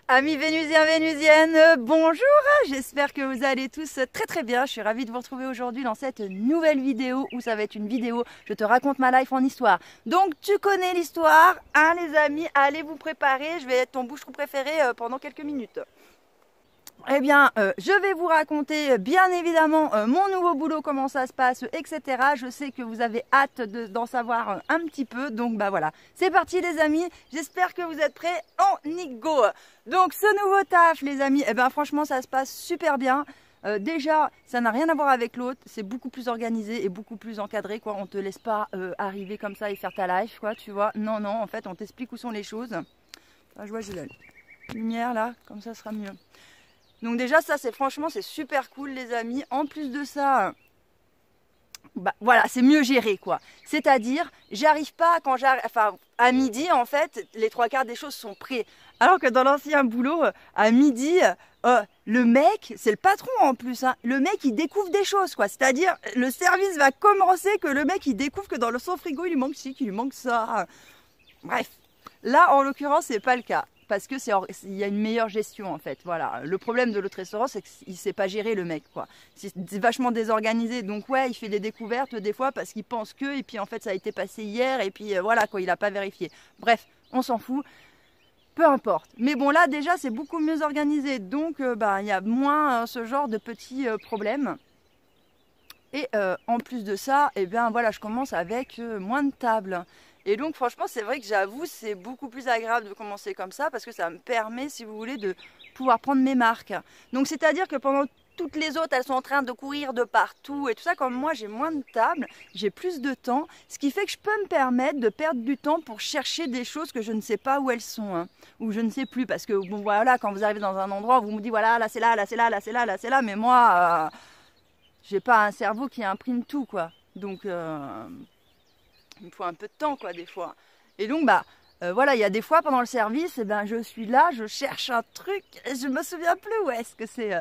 Amis vénusiens, vénusiennes, bonjour. J'espère que vous allez tous très bien. Je suis ravie de vous retrouver aujourd'hui dans cette nouvelle vidéo où ça va être une vidéo, je te raconte ma life en histoire. Donc tu connais l'histoire, hein les amis, allez vous préparer, je vais être ton boucheron préféré pendant quelques minutes. Eh bien, je vais vous raconter bien évidemment mon nouveau boulot, comment ça se passe, etc. Je sais que vous avez hâte d'en savoir un petit peu. Donc, bah voilà, c'est parti les amis. J'espère que vous êtes prêts. On y go. Donc, ce nouveau taf, les amis, eh ben franchement, ça se passe super bien. Déjà, ça n'a rien à voir avec l'autre. C'est beaucoup plus organisé et beaucoup plus encadré, quoi. On te laisse pas arriver comme ça et faire ta life, quoi, tu vois. Non, non, en fait, on t'explique où sont les choses. Ah, je vois, j'ai la lumière là, comme ça sera mieux. Donc déjà ça c'est super cool les amis. En plus de ça, bah voilà, c'est mieux géré quoi. C'est-à-dire, j'arrive pas quand j'arrive, enfin à midi en fait, les trois quarts des choses sont prêts. Alors que dans l'ancien boulot, à midi, le mec, c'est le patron en plus, hein, le mec il découvre des choses quoi. C'est-à-dire, le service va commencer que le mec il découvre que dans son frigo il lui manque ci, qu'il lui manque ça. Bref, là en l'occurrence c'est pas le cas. Parce que il y a une meilleure gestion en fait. Voilà. Le problème de l'autre restaurant, c'est qu'il ne sait pas gérer le mec, quoi. C'est vachement désorganisé. Donc ouais, il fait des découvertes des fois parce qu'il pense que, et puis en fait ça a été passé hier, et puis voilà quoi, il n'a pas vérifié. Bref, on s'en fout. Peu importe. Mais bon là déjà c'est beaucoup mieux organisé. Donc bah il y a moins ce genre de petits problèmes. Et en plus de ça, eh bien voilà, je commence avec moins de tables. Et donc franchement c'est vrai que j'avoue c'est beaucoup plus agréable de commencer comme ça parce que ça me permet si vous voulez de pouvoir prendre mes marques. Donc c'est à dire que pendant toutes les autres elles sont en train de courir de partout et tout ça, comme moi j'ai moins de tables, j'ai plus de temps, ce qui fait que je peux me permettre de perdre du temps pour chercher des choses que je ne sais pas où elles sont, hein, ou je ne sais plus parce que bon voilà, quand vous arrivez dans un endroit vous me dites voilà là c'est là, là c'est là, là c'est là, là c'est là, mais moi j'ai pas un cerveau qui imprime tout quoi. Donc il me faut un peu de temps quoi des fois. Et donc bah voilà, il y a des fois pendant le service, eh ben, je suis là, je cherche un truc, et je me souviens plus où est-ce que c'est.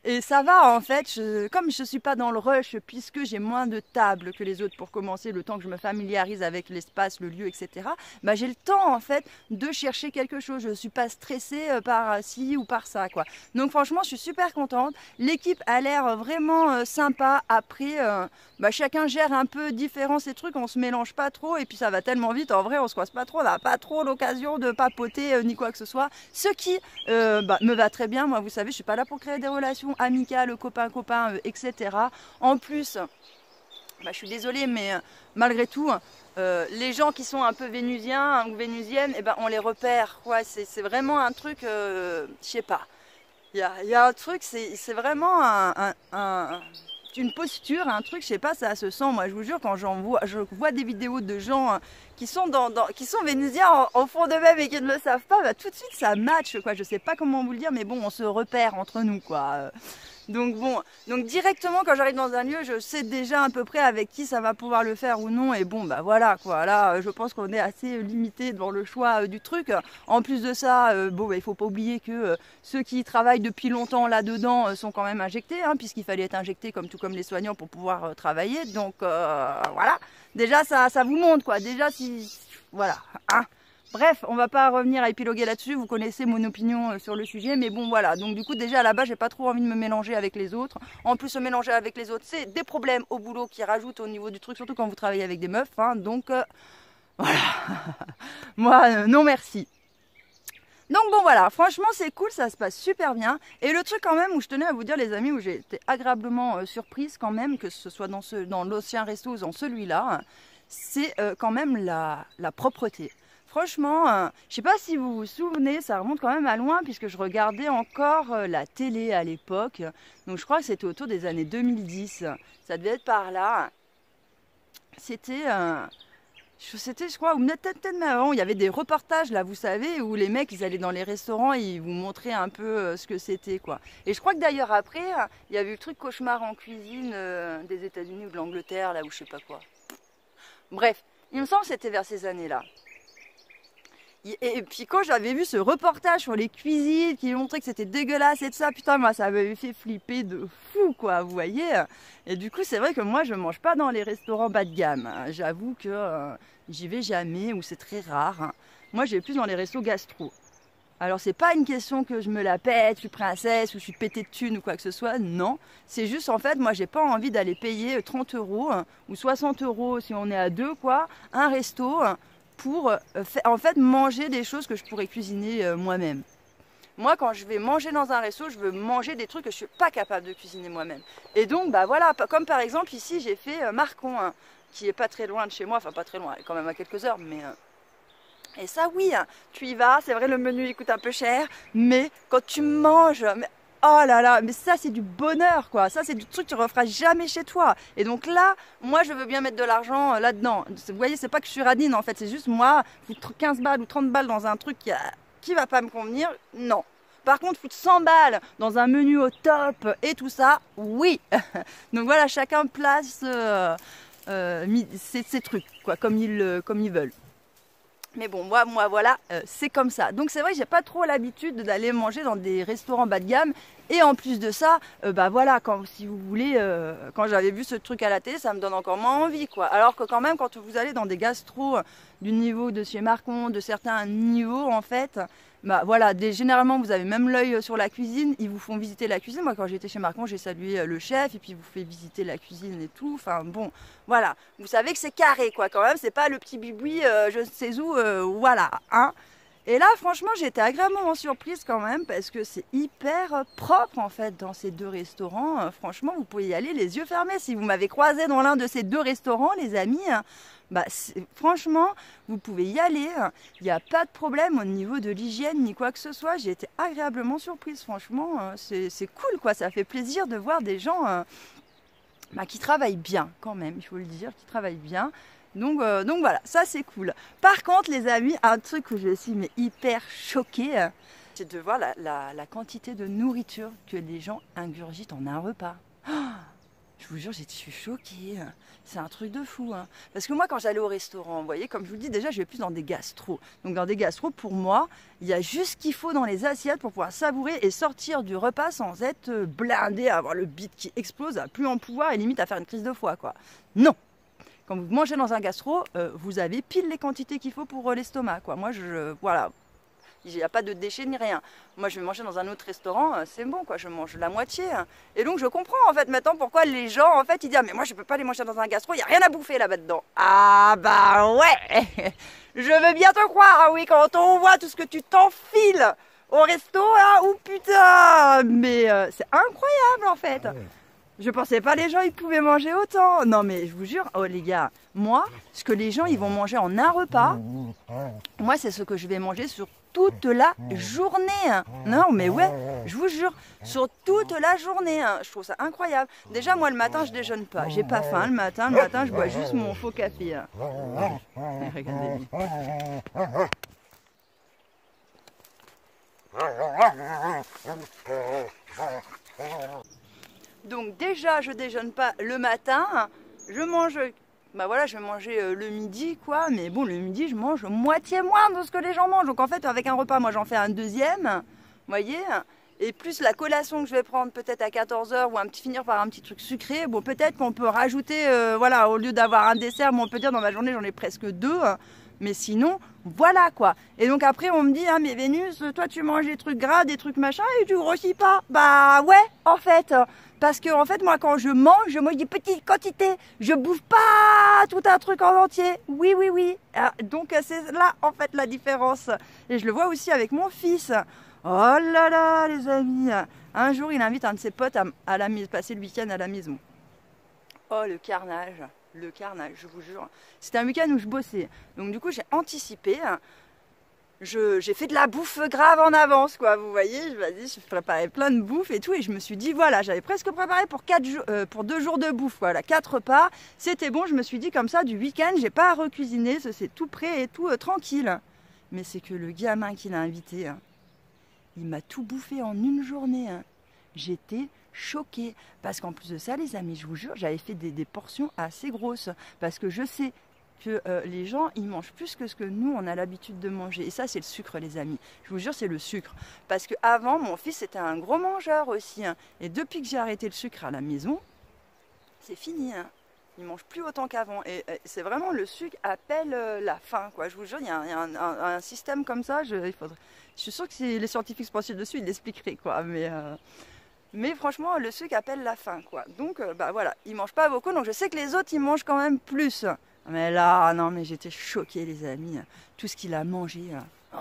Et ça va en fait, comme je ne suis pas dans le rush, puisque j'ai moins de tables que les autres pour commencer, le temps que je me familiarise avec l'espace, le lieu, etc. Bah, j'ai le temps en fait de chercher quelque chose. Je ne suis pas stressée par ci ou par ça, quoi. Donc franchement, je suis super contente. L'équipe a l'air vraiment sympa. Après, bah, chacun gère un peu différent ces trucs, on se mélange pas trop et puis ça va tellement vite. En vrai, on se croise pas trop, on n'a pas trop l'occasion de papoter ni quoi que ce soit. Ce qui bah, me va très bien. Moi, vous savez, je suis pas là pour créer des relations amicales, copains, etc. En plus, bah, je suis désolée, mais malgré tout, les gens qui sont un peu vénusiens ou vénusiennes, eh ben, on les repère. Ouais, c'est vraiment un truc, je sais pas. Il y a un truc, c'est vraiment une posture, un truc, je sais pas, ça se sent. Moi, je vous jure, quand je vois des vidéos de gens qui sont qui sont vénusiens au fond d'eux-mêmes et qui ne le savent pas, bah, tout de suite ça match, quoi. Je sais pas comment vous le dire, mais bon, on se repère entre nous, quoi. Donc bon, donc directement quand j'arrive dans un lieu, je sais déjà à peu près avec qui ça va pouvoir le faire ou non. Et bon, bah voilà quoi. Là, je pense qu'on est assez limité dans le choix du truc. En plus de ça, bon, bah, il faut pas oublier que ceux qui travaillent depuis longtemps là-dedans sont quand même injectés, hein, puisqu'il fallait être injecté tout comme les soignants pour pouvoir travailler. Donc voilà. Déjà ça vous montre quoi. Déjà si voilà. Hein. Bref, on va pas revenir à épiloguer là-dessus, vous connaissez mon opinion sur le sujet, mais bon voilà, donc du coup déjà là-bas j'ai pas trop envie de me mélanger avec les autres. En plus se mélanger avec les autres c'est des problèmes au boulot qui rajoutent au niveau du truc, surtout quand vous travaillez avec des meufs, hein, donc voilà, moi non merci. Donc bon voilà, franchement c'est cool, ça se passe super bien. Et le truc quand même où je tenais à vous dire les amis, où j'ai été agréablement surprise quand même, que ce soit dans l'ancien resto ou dans celui-là, c'est quand même la propreté. Franchement, je sais pas si vous vous souvenez, ça remonte quand même à loin puisque je regardais encore la télé à l'époque. Donc je crois que c'était autour des années 2010. Ça devait être par là. C'était, je crois, ou peut-être même avant, il y avait des reportages là, vous savez, où les mecs ils allaient dans les restaurants et ils vous montraient un peu ce que c'était quoi. Et je crois que d'ailleurs après, il y avait eu le truc cauchemar en cuisine des États-Unis ou de l'Angleterre là, ou je sais pas quoi. Bref, il me semble que c'était vers ces années-là. Et puis quand j'avais vu ce reportage sur les cuisines qui montrait que c'était dégueulasse et tout ça, putain moi ça m'avait fait flipper de fou quoi, vous voyez. Et du coup c'est vrai que moi je mange pas dans les restaurants bas de gamme, j'avoue que j'y vais jamais ou c'est très rare. Moi j'ai plus dans les restos gastro. Alors c'est pas une question que je me la pète, je suis princesse ou je suis pétée de thunes ou quoi que ce soit, non. C'est juste en fait, moi j'ai pas envie d'aller payer 30 € ou 60 € si on est à deux quoi, un resto pour en fait manger des choses que je pourrais cuisiner moi-même. Moi quand je vais manger dans un resto, je veux manger des trucs que je suis pas capable de cuisiner moi-même. Et donc bah voilà, comme par exemple ici j'ai fait Marcon, qui est pas très loin de chez moi, enfin pas très loin, quand même à quelques heures, mais... Et ça, oui, tu y vas, c'est vrai, le menu il coûte un peu cher, mais quand tu manges, mais, oh là là, mais ça c'est du bonheur, quoi. Ça c'est du truc que tu ne referas jamais chez toi. Et donc là, moi je veux bien mettre de l'argent là-dedans. Vous voyez, c'est pas que je suis radine en fait, c'est juste moi, foutre 15 balles ou 30 balles dans un truc qui va pas me convenir, non. Par contre, foutre 100 balles dans un menu au top et tout ça, oui. Donc voilà, chacun place ses trucs, quoi, comme ils veulent. Mais bon, moi voilà, c'est comme ça. Donc c'est vrai que j'ai pas trop l'habitude d'aller manger dans des restaurants bas de gamme. Et en plus de ça, bah voilà, si vous voulez, quand j'avais vu ce truc à la télé, ça me donne encore moins envie, quoi. Alors que quand même, quand vous allez dans des gastros du niveau de chez Marcon, de certains niveaux, en fait, bah voilà, généralement vous avez même l'œil sur la cuisine, ils vous font visiter la cuisine. Moi quand j'étais chez Marcon, j'ai salué le chef et puis il vous fait visiter la cuisine et tout. Enfin bon, voilà, vous savez que c'est carré, quoi, quand même, c'est pas le petit biboui je ne sais où, voilà, hein. Et là, franchement, j'ai été agréablement surprise quand même parce que c'est hyper propre en fait dans ces deux restaurants. Franchement, vous pouvez y aller les yeux fermés. Si vous m'avez croisé dans l'un de ces deux restaurants, les amis, bah, franchement, vous pouvez y aller. Il n'y a pas de problème au niveau de l'hygiène ni quoi que ce soit. J'ai été agréablement surprise. Franchement, c'est cool, quoi. Ça fait plaisir de voir des gens bah, qui travaillent bien quand même, il faut le dire, qui travaillent bien. Donc voilà, ça c'est cool. Par contre les amis, un truc que je suis mais hyper choquée, c'est de voir la quantité de nourriture que les gens ingurgitent en un repas. Oh, je vous jure, je suis choquée. C'est un truc de fou. Hein. Parce que moi quand j'allais au restaurant, vous voyez, comme je vous le dis déjà, je vais plus dans des gastros. Donc dans des gastros, pour moi, il y a juste ce qu'il faut dans les assiettes pour pouvoir savourer et sortir du repas sans être blindé, à avoir le bide qui explose, à plus en pouvoir et limite à faire une crise de foie, quoi. Non! Quand vous mangez dans un gastro, vous avez pile les quantités qu'il faut pour l'estomac, quoi. Moi, voilà, il n'y a pas de déchets ni rien. Moi, je vais manger dans un autre restaurant, c'est bon, quoi. Je mange la moitié. Et donc, je comprends, en fait, maintenant, pourquoi les gens, en fait, ils disent « Ah, mais moi, je ne peux pas aller manger dans un gastro, il n'y a rien à bouffer là-bas dedans. » Ah, bah ouais. Je veux bien te croire, hein, oui, quand on voit tout ce que tu t'enfiles au resto, là, oh putain. Mais c'est incroyable, en fait. Je pensais pas les gens ils pouvaient manger autant. Non mais je vous jure, oh les gars, moi, ce que les gens ils vont manger en un repas, moi c'est ce que je vais manger sur toute la journée. Non mais ouais, je vous jure, sur toute la journée. Je trouve ça incroyable. Déjà moi le matin je déjeune pas, j'ai pas faim le matin je bois juste mon faux café. Regardez-lui. Donc déjà je déjeune pas le matin, je mange, bah voilà, je vais manger le midi quoi, mais bon le midi je mange moitié moins de ce que les gens mangent, donc en fait avec un repas moi j'en fais un deuxième, vous voyez, et plus la collation que je vais prendre peut-être à 14 h ou finir par un petit truc sucré, bon peut-être qu'on peut rajouter, voilà, au lieu d'avoir un dessert, bon, on peut dire dans ma journée j'en ai presque deux, mais sinon, voilà quoi. Et donc après on me dit, ah mais Vénus, toi tu manges des trucs gras, des trucs machin et tu grossis pas. Bah ouais, en fait. Parce que en fait moi quand je mange des petites quantités. Je bouffe pas tout un truc en entier. Oui, oui, oui. Donc c'est là en fait la différence. Et je le vois aussi avec mon fils. Oh là là les amis. Un jour il invite un de ses potes à passer le week-end à la maison. Oh le carnage. Le carnage, je vous jure. C'était un week-end où je bossais. Donc du coup, j'ai anticipé. J'ai fait de la bouffe grave en avance, quoi. Vous voyez, je préparais plein de bouffe et tout. Et je me suis dit, voilà, j'avais presque préparé pour 2 jours de bouffe. Voilà, 4 repas. C'était bon, je me suis dit comme ça, du week-end, j'ai pas à recuisiner. C'est tout prêt et tout tranquille. Mais c'est que le gamin qui l'a invité, il m'a tout bouffé en une journée. J'étais choquée. Parce qu'en plus de ça, les amis, je vous jure, j'avais fait des portions assez grosses. Parce que je sais que les gens, ils mangent plus que ce que nous, on a l'habitude de manger. Et ça, c'est le sucre, les amis. Je vous jure, c'est le sucre. Parce qu'avant, mon fils était un gros mangeur aussi. Et depuis que j'ai arrêté le sucre à la maison, c'est fini. ils mangent plus autant qu'avant. Et c'est vraiment, le sucre appelle la faim, quoi. Je vous jure, il y a un système comme ça. Je suis sûre que si les scientifiques se penchaient dessus, ils l'expliqueraient, quoi. Mais franchement, le sucre appelle la faim, quoi. Donc, bah voilà, ils mangent pas beaucoup. Donc, je sais que les autres, ils mangent quand même plus. Mais là, non, mais j'étais choquée, les amis. Tout ce qu'il a mangé. Oh,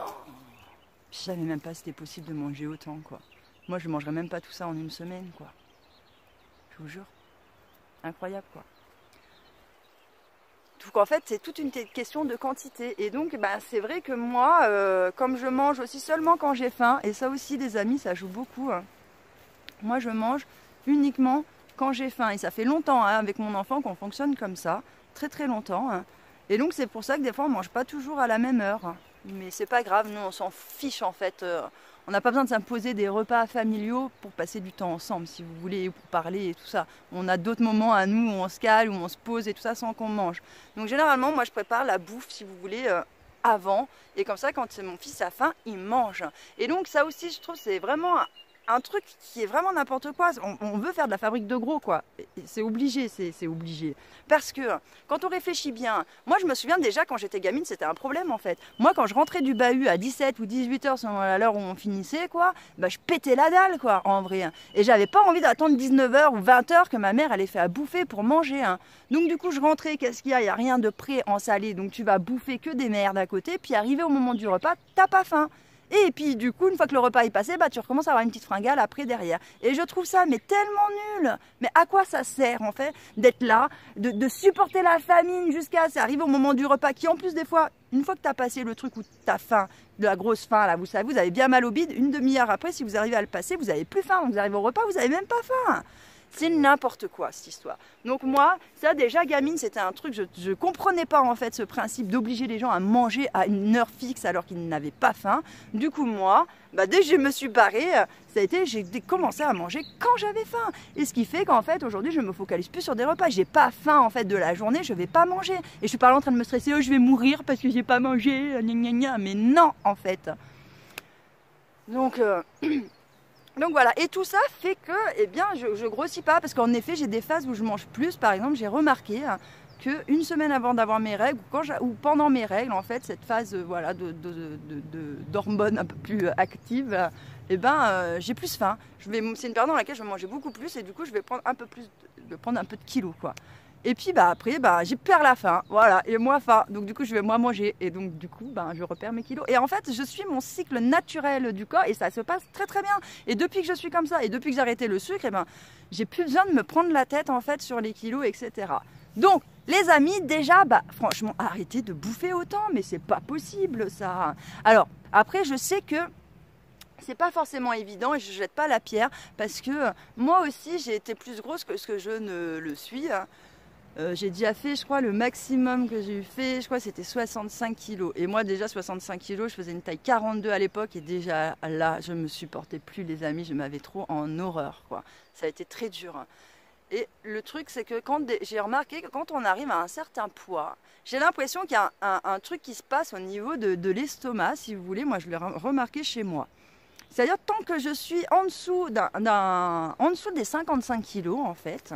je savais même pas si c'était possible de manger autant, quoi. Moi, je mangerais même pas tout ça en une semaine, quoi. Je vous jure. Incroyable, quoi. Donc en fait, c'est toute une question de quantité. Et donc, bah, c'est vrai que moi, comme je mange aussi seulement quand j'ai faim, et ça aussi, les amis, ça joue beaucoup. Hein. Moi, je mange uniquement quand j'ai faim. Et ça fait longtemps, hein, avec mon enfant, qu'on fonctionne comme ça. Très, très longtemps. Hein. Et donc, c'est pour ça que des fois, on ne mange pas toujours à la même heure. Hein. Mais c'est pas grave, nous, on s'en fiche, en fait. On n'a pas besoin de s'imposer des repas familiaux pour passer du temps ensemble, si vous voulez, pour parler et tout ça. On a d'autres moments à nous où on se cale, où on se pose et tout ça sans qu'on mange. Donc généralement, moi je prépare la bouffe, si vous voulez, avant. Et comme ça, quand mon fils a faim, il mange. Et donc ça aussi, je trouve, c'est vraiment un truc qui est vraiment n'importe quoi. On veut faire de la fabrique de gros, quoi. C'est obligé, c'est obligé. Parce que quand on réfléchit bien, moi je me souviens déjà quand j'étais gamine, c'était un problème en fait. Moi quand je rentrais du bahut à 17 ou 18 heures, selon à l'heure où on finissait, quoi, bah je pétais la dalle, quoi, en vrai. Et j'avais pas envie d'attendre 19 heures ou 20 heures que ma mère allait faire à bouffer pour manger. Hein. Donc du coup je rentrais, qu'est-ce qu'il y a? Il n'y a rien de prêt en salé, donc tu vas bouffer que des merdes à côté, puis arrivé au moment du repas, t'as pas faim. Et puis du coup, une fois que le repas est passé, bah, tu recommences à avoir une petite fringale après derrière. Et je trouve ça mais tellement nul. Mais à quoi ça sert en fait d'être là, de supporter la famine jusqu'à ça arrive au moment du repas qui en plus des fois, une fois que tu as passé le truc où tu as faim, de la grosse faim là, vous savez, vous avez bien mal au bide, une demi-heure après, si vous arrivez à le passer, vous n'avez plus faim. Vous arrivez au repas, vous n'avez même pas faim. C'est n'importe quoi cette histoire. Donc moi, ça déjà gamine, c'était un truc, je comprenais pas en fait ce principe d'obliger les gens à manger à une heure fixe alors qu'ils n'avaient pas faim. Du coup moi, bah, dès que je me suis barrée, j'ai commencé à manger quand j'avais faim. Et ce qui fait qu'en fait aujourd'hui je me focalise plus sur des repas. J'ai pas faim en fait de la journée, je vais pas manger. Et je suis pas là en train de me stresser, oh je vais mourir parce que j'ai pas mangé, gna gna gna. Mais non en fait. Donc voilà, et tout ça fait que eh bien, je grossis pas, parce qu'en effet j'ai des phases où je mange plus. Par exemple, j'ai remarqué qu'une semaine avant d'avoir mes règles, ou pendant mes règles, en fait, cette phase voilà, d'hormones un peu plus active, eh ben, j'ai plus faim. C'est une période dans laquelle je vais manger beaucoup plus, et du coup je vais prendre un peu de kilos, quoi. Et puis bah, après, bah, j'ai perdu la faim, voilà, et moi faim, donc du coup je vais moins manger, et donc du coup bah, je repère mes kilos. Et en fait je suis mon cycle naturel du corps, et ça se passe très très bien. Et depuis que je suis comme ça, et depuis que j'ai arrêté le sucre, et ben, j'ai plus besoin de me prendre la tête en fait sur les kilos, etc. Donc les amis, déjà, bah, franchement, arrêtez de bouffer autant, mais c'est pas possible ça. Alors après je sais que c'est pas forcément évident et je jette pas la pierre, parce que moi aussi j'ai été plus grosse que ce que je ne le suis. J'ai déjà fait, je crois, le maximum que j'ai fait, je crois, c'était 65 kilos. Et moi, déjà, 65 kilos, je faisais une taille 42 à l'époque. Et déjà, là, je me supportais plus, les amis. Je m'avais trop en horreur, quoi. Ça a été très dur. Et le truc, c'est que j'ai remarqué que quand on arrive à un certain poids, j'ai l'impression qu'il y a un truc qui se passe au niveau de l'estomac, si vous voulez. Moi, je l'ai remarqué chez moi. C'est-à-dire, tant que je suis en dessous des 55 kilos, en fait,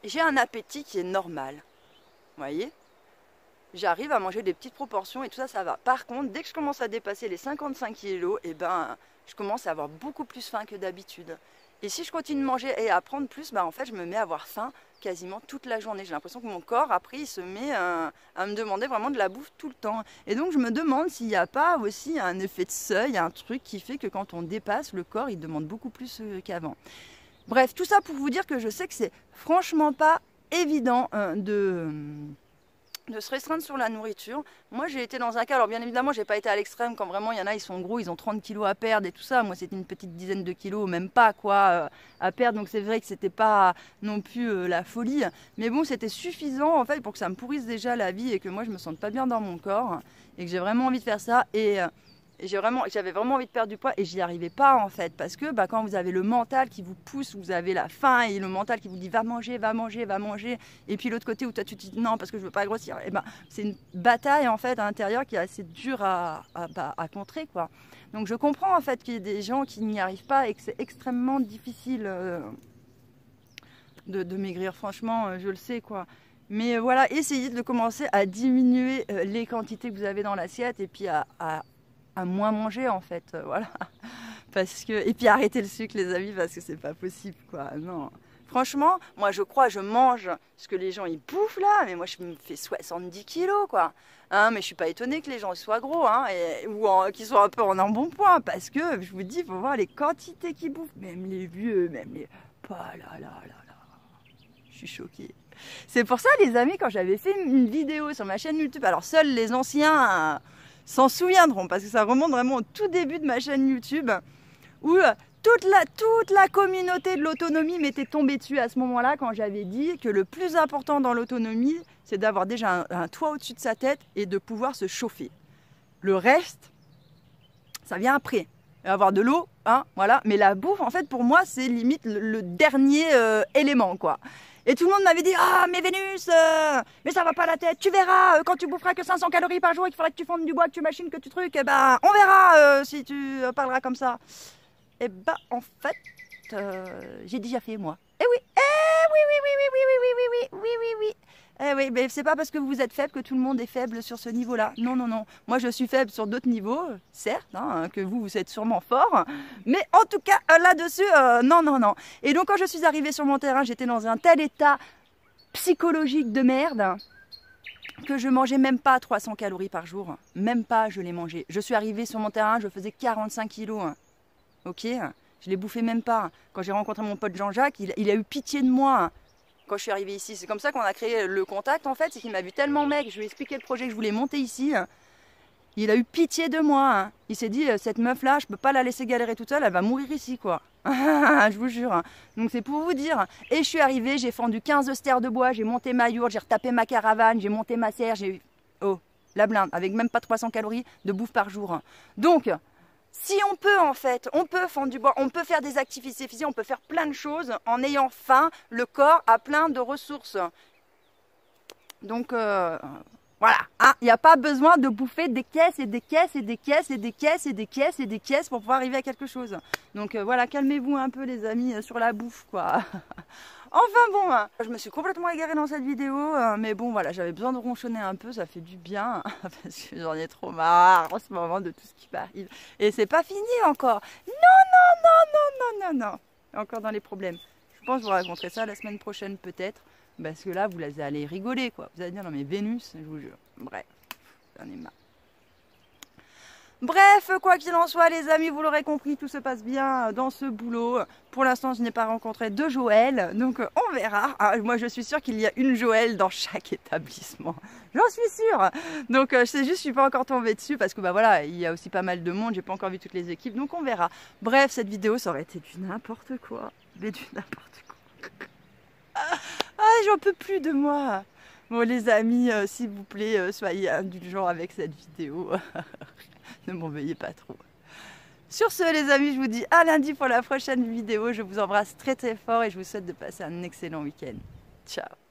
j'ai un appétit qui est normal, vous voyez. J'arrive à manger des petites proportions et tout ça, ça va. Par contre, dès que je commence à dépasser les 55 kilos, eh ben, je commence à avoir beaucoup plus faim que d'habitude. Et si je continue de manger et à prendre plus, bah, en fait, je me mets à avoir faim quasiment toute la journée. J'ai l'impression que mon corps, après, il se met à me demander vraiment de la bouffe tout le temps. Et donc, je me demande s'il n'y a pas aussi un effet de seuil, un truc qui fait que quand on dépasse, le corps, il demande beaucoup plus qu'avant. Bref, tout ça pour vous dire que je sais que c'est franchement pas évident de se restreindre sur la nourriture. Moi, j'ai été dans un cas, alors bien évidemment, j'ai pas été à l'extrême, quand vraiment il y en a, ils sont gros, ils ont 30 kilos à perdre et tout ça. Moi, c'était une petite dizaine de kilos, même pas, quoi, à perdre. Donc c'est vrai que c'était pas non plus la folie. Mais bon, c'était suffisant, en fait, pour que ça me pourrisse déjà la vie et que moi, je me sente pas bien dans mon corps et que j'ai vraiment envie de faire ça. Et j'avais vraiment envie de perdre du poids et j'y arrivais pas en fait, parce que bah, quand vous avez le mental qui vous pousse, vous avez la faim et le mental qui vous dit va manger, va manger, va manger, et puis l'autre côté où toi tu te dis non parce que je veux pas grossir, et ben c'est une bataille en fait à l'intérieur qui est assez dure à contrer, quoi. Donc je comprends en fait qu'il y ait des gens qui n'y arrivent pas et que c'est extrêmement difficile de maigrir, franchement, je le sais quoi. Mais voilà, essayez de commencer à diminuer les quantités que vous avez dans l'assiette et puis à moins manger en fait, voilà. Parce que... Et puis arrêtez le sucre les amis parce que c'est pas possible quoi, non. Franchement, moi je crois je mange ce que les gens ils bouffent là, mais moi je me fais 70 kilos quoi. Hein, mais je suis pas étonnée que les gens soient gros hein, ou qu'ils soient un peu en embonpoint parce que je vous dis, il faut voir les quantités qu'ils bouffent, même les vieux, même les... Pas là là là là. Je suis choquée. C'est pour ça les amis, quand j'avais fait une vidéo sur ma chaîne YouTube, alors seuls les anciens s'en souviendront parce que ça remonte vraiment au tout début de ma chaîne YouTube où toute la communauté de l'autonomie m'était tombée dessus à ce moment-là quand j'avais dit que le plus important dans l'autonomie, c'est d'avoir déjà un toit au-dessus de sa tête et de pouvoir se chauffer. Le reste, ça vient après. Avoir de l'eau, hein, voilà. Mais la bouffe, en fait, pour moi, c'est limite le dernier élément, quoi. Et tout le monde m'avait dit, ah, mais Vénus, mais ça va pas la tête, tu verras, quand tu boufferas que 500 calories par jour et qu'il faudra que tu fondes du bois, que tu machines, que tu trucs, eh ben, on verra si tu parleras comme ça. Eh ben, en fait, j'ai déjà fait, moi. Eh oui, oui. Eh oui, mais c'est pas parce que vous êtes faible que tout le monde est faible sur ce niveau-là. Non, non, non. Moi, je suis faible sur d'autres niveaux, certes, hein, que vous êtes sûrement fort. Mais en tout cas, là-dessus, non, non, non. Et donc, quand je suis arrivée sur mon terrain, j'étais dans un tel état psychologique de merde que je mangeais même pas 300 calories par jour. Même pas, je les mangeais. Je suis arrivée sur mon terrain, je faisais 45 kilos. Ok, je les bouffais même pas. Quand j'ai rencontré mon pote Jean-Jacques, il a eu pitié de moi. Quand je suis arrivée ici, c'est comme ça qu'on a créé le contact en fait, c'est qu'il m'a vu tellement mec, je lui ai expliqué le projet que je voulais monter ici. Il a eu pitié de moi. Il s'est dit, cette meuf là, je peux pas la laisser galérer toute seule, elle va mourir ici quoi. Je vous jure. Donc c'est pour vous dire. Et je suis arrivée, j'ai fendu 15 stères de bois, j'ai monté ma yourte, j'ai retapé ma caravane, j'ai monté ma serre, j'ai... Oh, la blinde, avec même pas 300 calories de bouffe par jour. Donc... Si on peut en fait, on peut fendre du bois, on peut faire des activités physiques, on peut faire plein de choses en ayant faim, le corps a plein de ressources. Donc voilà, hein, il n'y a pas besoin de bouffer des caisses et des caisses et des caisses et des caisses et des caisses et des caisses pour pouvoir arriver à quelque chose. Donc voilà, calmez-vous un peu les amis sur la bouffe quoi. Enfin bon, hein, je me suis complètement égarée dans cette vidéo, mais bon voilà, j'avais besoin de ronchonner un peu, ça fait du bien, parce que j'en ai trop marre en ce moment de tout ce qui m'arrive. Et c'est pas fini encore. Non. Encore dans les problèmes. Je pense que je vous raconterai ça la semaine prochaine peut-être, parce que là vous allez rigoler quoi. Vous allez dire non mais Vénus, je vous jure. Bref, j'en ai marre. Bref, quoi qu'il en soit les amis, vous l'aurez compris, tout se passe bien dans ce boulot. Pour l'instant, je n'ai pas rencontré de Joël, donc on verra. Ah, moi, je suis sûre qu'il y a une Joël dans chaque établissement. J'en suis sûre. Donc, c'est juste, je suis pas encore tombée dessus parce que bah voilà, il y a aussi pas mal de monde. J'ai pas encore vu toutes les équipes, donc on verra. Bref, cette vidéo, ça aurait été du n'importe quoi, mais du n'importe quoi. Ah, j'en peux plus de moi. Bon, les amis, s'il vous plaît, soyez indulgents avec cette vidéo. Ne m'en veuillez pas trop. Sur ce les amis, je vous dis à lundi pour la prochaine vidéo. Je vous embrasse très très fort et je vous souhaite de passer un excellent week-end. Ciao.